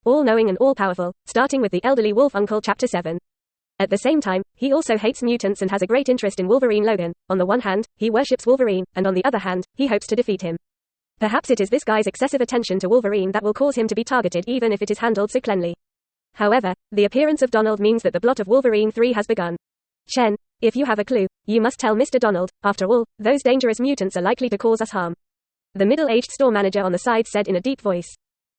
all-knowing and all-powerful, starting with the elderly wolf uncle chapter 7. At the same time, he also hates mutants and has a great interest in Wolverine Logan. On the one hand, he worships Wolverine, and on the other hand, he hopes to defeat him. Perhaps it is this guy's excessive attention to Wolverine that will cause him to be targeted even if it is handled so cleanly. However, the appearance of Donald means that the plot of Wolverine 3 has begun. Chen, if you have a clue, you must tell Mr. Donald. After all, those dangerous mutants are likely to cause us harm. The middle-aged store manager on the side said in a deep voice.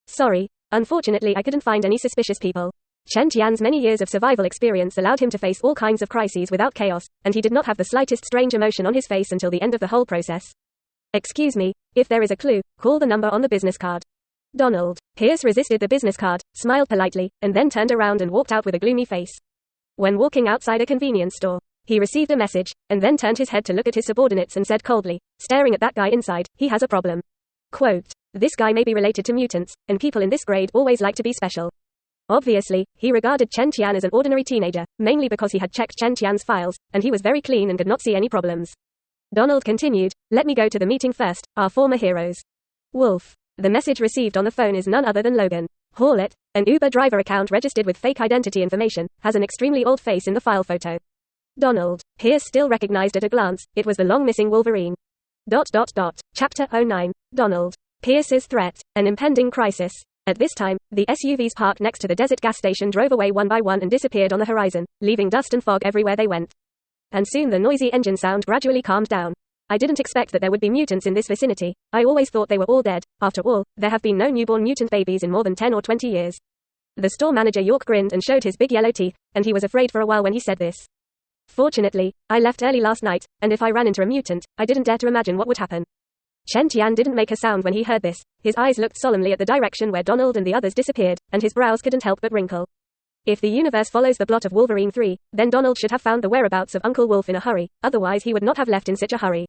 Sorry, unfortunately I couldn't find any suspicious people. Chen Tian's many years of survival experience allowed him to face all kinds of crises without chaos, and he did not have the slightest strange emotion on his face until the end of the whole process. Excuse me, if there is a clue, call the number on the business card. Donald. Pierce resisted the business card, smiled politely, and then turned around and walked out with a gloomy face. When walking outside a convenience store, he received a message, and then turned his head to look at his subordinates and said coldly, staring at that guy inside, he has a problem. Quote, this guy may be related to mutants, and people in this grade always like to be special. Obviously, he regarded Chen Tian as an ordinary teenager, mainly because he had checked Chen Tian's files, and he was very clean and could not see any problems. Donald continued, let me go to the meeting first, our former heroes. Wolf. The message received on the phone is none other than Logan. Hawlett, an Uber driver account registered with fake identity information, has an extremely old face in the file photo. Donald. Pierce still recognized at a glance, it was the long-missing Wolverine. Chapter 09. Donald. Pierce's threat, an impending crisis. At this time, the SUVs parked next to the desert gas station drove away one by one and disappeared on the horizon, leaving dust and fog everywhere they went. And soon the noisy engine sound gradually calmed down. I didn't expect that there would be mutants in this vicinity. I always thought they were all dead. After all, there have been no newborn mutant babies in more than 10 or 20 years. The store manager York grinned and showed his big yellow teeth, and he was afraid for a while when he said this. Fortunately, I left early last night, and if I ran into a mutant, I didn't dare to imagine what would happen. Chen Tian didn't make a sound when he heard this. His eyes looked solemnly at the direction where Donald and the others disappeared, and his brows couldn't help but wrinkle. If the universe follows the plot of Wolverine 3, then Donald should have found the whereabouts of Uncle Wolf in a hurry, otherwise he would not have left in such a hurry.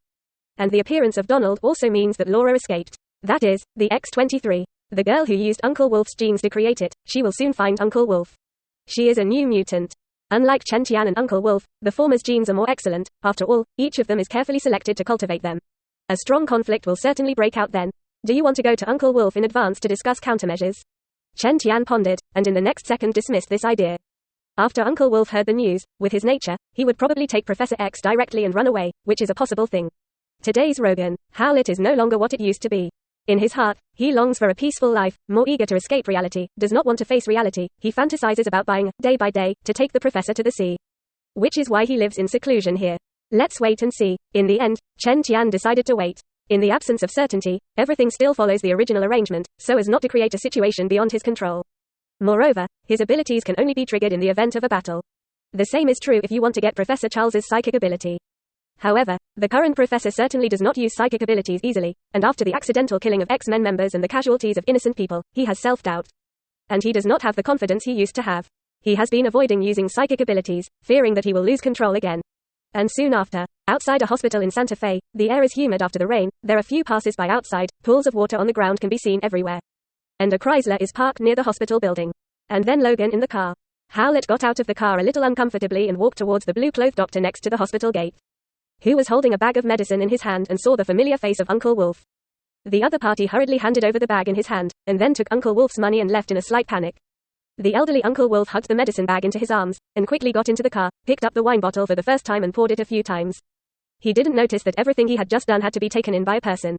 And the appearance of Donald also means that Laura escaped. That is, the X-23. The girl who used Uncle Wolf's genes to create it, she will soon find Uncle Wolf. She is a new mutant. Unlike Chen Tian and Uncle Wolf, the former's genes are more excellent. After all, each of them is carefully selected to cultivate them. A strong conflict will certainly break out then. Do you want to go to Uncle Wolf in advance to discuss countermeasures? Chen Tian pondered, and in the next second dismissed this idea. After Uncle Wolf heard the news, with his nature, he would probably take Professor X directly and run away, which is a possible thing. Today's Rogan, Howlett is no longer what it used to be. In his heart, he longs for a peaceful life, more eager to escape reality, does not want to face reality. He fantasizes about buying, day by day, to take the professor to the sea. Which is why he lives in seclusion here. Let's wait and see. In the end, Chen Tian decided to wait. In the absence of certainty, everything still follows the original arrangement, so as not to create a situation beyond his control. Moreover, his abilities can only be triggered in the event of a battle. The same is true if you want to get Professor Charles's psychic ability. However, the current professor certainly does not use psychic abilities easily, and after the accidental killing of X-Men members and the casualties of innocent people, he has self-doubt. And he does not have the confidence he used to have. He has been avoiding using psychic abilities, fearing that he will lose control again. And soon after, outside a hospital in Santa Fe, the air is humid after the rain, there are few passers-by outside, pools of water on the ground can be seen everywhere. And a Chrysler is parked near the hospital building. And then Logan in the car. Howlett got out of the car a little uncomfortably and walked towards the blue-clothed doctor next to the hospital gate, who was holding a bag of medicine in his hand and saw the familiar face of Uncle Wolf. The other party hurriedly handed over the bag in his hand, and then took Uncle Wolf's money and left in a slight panic. The elderly Uncle Wolf hugged the medicine bag into his arms, and quickly got into the car, picked up the wine bottle for the first time and poured it a few times. He didn't notice that everything he had just done had to be taken in by a person.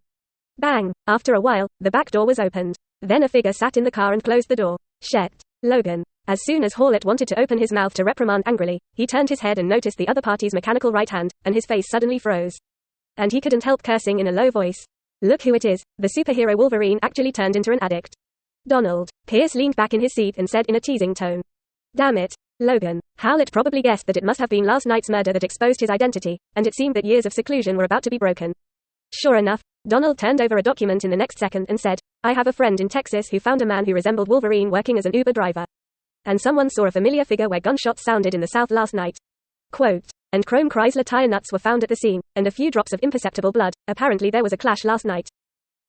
Bang! After a while, the back door was opened. Then a figure sat in the car and closed the door. Shit. Logan. As soon as Hawlett wanted to open his mouth to reprimand angrily, he turned his head and noticed the other party's mechanical right hand, and his face suddenly froze. And he couldn't help cursing in a low voice. Look who it is, the superhero Wolverine actually turned into an addict. Donald. Pierce leaned back in his seat and said in a teasing tone. Damn it. Logan. Howlett probably guessed that it must have been last night's murder that exposed his identity, and it seemed that years of seclusion were about to be broken. Sure enough, Donald turned over a document in the next second and said, I have a friend in Texas who found a man who resembled Wolverine working as an Uber driver. And someone saw a familiar figure where gunshots sounded in the south last night. Quote. And chrome Chrysler tire nuts were found at the scene, and a few drops of imperceptible blood. Apparently there was a clash last night.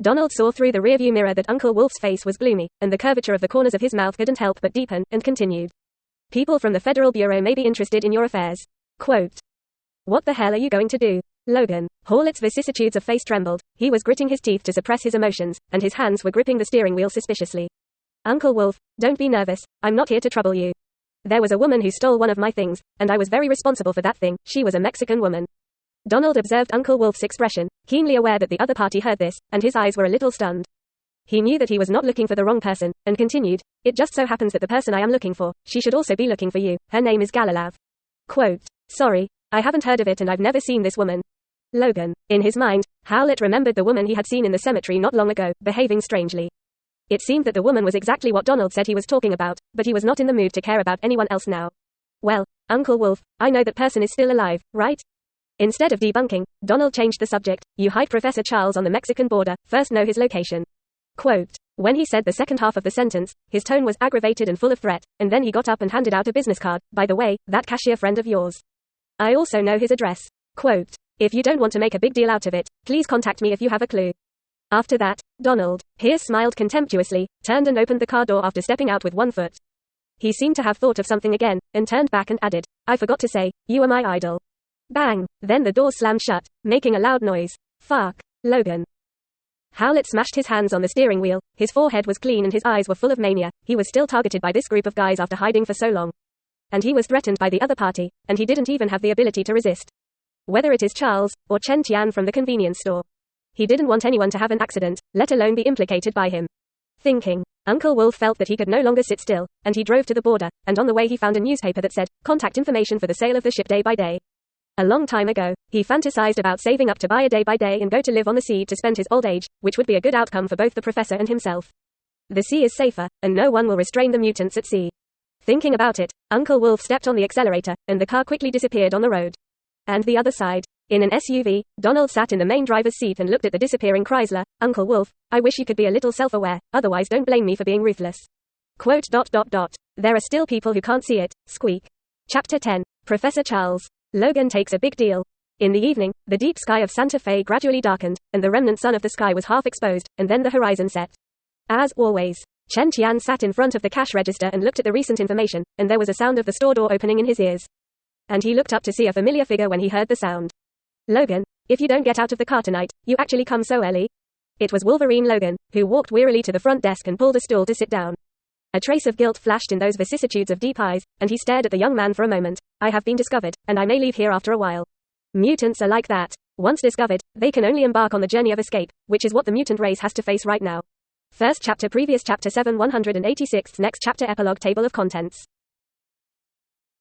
Donald saw through the rearview mirror that Uncle Wolf's face was gloomy, and the curvature of the corners of his mouth couldn't help but deepen, and continued. People from the Federal Bureau may be interested in your affairs. Quote. What the hell are you going to do, Logan? Hawlett's vicissitudes of face trembled. He was gritting his teeth to suppress his emotions, and his hands were gripping the steering wheel suspiciously. Uncle Wolf, don't be nervous, I'm not here to trouble you. There was a woman who stole one of my things, and I was very responsible for that thing. She was a Mexican woman. Donald observed Uncle Wolf's expression, keenly aware that the other party heard this, and his eyes were a little stunned. He knew that he was not looking for the wrong person, and continued, "It just so happens that the person I am looking for, she should also be looking for you. Her name is Galalav." Quote, "Sorry, I haven't heard of it and I've never seen this woman." Logan. In his mind, Howlett remembered the woman he had seen in the cemetery not long ago, behaving strangely. It seemed that the woman was exactly what Donald said he was talking about, but he was not in the mood to care about anyone else now. "Well, Uncle Wolf, I know that person is still alive, right?" Instead of debunking, Donald changed the subject. "You hide Professor Charles on the Mexican border, first know his location." Quote. When he said the second half of the sentence, his tone was aggravated and full of threat, and then he got up and handed out a business card. "By the way, that cashier friend of yours. I also know his address." Quote. "If you don't want to make a big deal out of it, please contact me if you have a clue." After that, Donald, Pierce smiled contemptuously, turned and opened the car door after stepping out with one foot. He seemed to have thought of something again, and turned back and added, "I forgot to say, you are my idol." Bang! Then the door slammed shut, making a loud noise. "Fuck, Logan." Howlett smashed his hands on the steering wheel, his forehead was clean and his eyes were full of mania. He was still targeted by this group of guys after hiding for so long. And he was threatened by the other party, and he didn't even have the ability to resist. Whether it is Charles, or Chen Tian from the convenience store. He didn't want anyone to have an accident, let alone be implicated by him. Thinking, Uncle Wolf felt that he could no longer sit still, and he drove to the border, and on the way he found a newspaper that said, "Contact information for the sale of the ship day by day." A long time ago, he fantasized about saving up to buy a day by day and go to live on the sea to spend his old age, which would be a good outcome for both the professor and himself. The sea is safer, and no one will restrain the mutants at sea. Thinking about it, Uncle Wolf stepped on the accelerator, and the car quickly disappeared on the road. And the other side. In an SUV, Donald sat in the main driver's seat and looked at the disappearing Chrysler. "Uncle Wolf, I wish you could be a little self-aware, otherwise don't blame me for being ruthless." Quote. There are still people who can't see it. Squeak. Chapter 10. Professor Charles. Logan takes a big deal. In the evening, the deep sky of Santa Fe gradually darkened, and the remnant sun of the sky was half exposed, and then the horizon set. As always, Chen Tian sat in front of the cash register and looked at the recent information, and there was a sound of the store door opening in his ears. And he looked up to see a familiar figure when he heard the sound. "Logan, if you don't get out of the car tonight, you actually come so early?" It was Wolverine Logan, who walked wearily to the front desk and pulled a stool to sit down. A trace of guilt flashed in those vicissitudes of deep eyes, and he stared at the young man for a moment. "I have been discovered, and I may leave here after a while." Mutants are like that. Once discovered, they can only embark on the journey of escape, which is what the mutant race has to face right now. First chapter, previous chapter 7, 186, next chapter, epilogue, table of contents.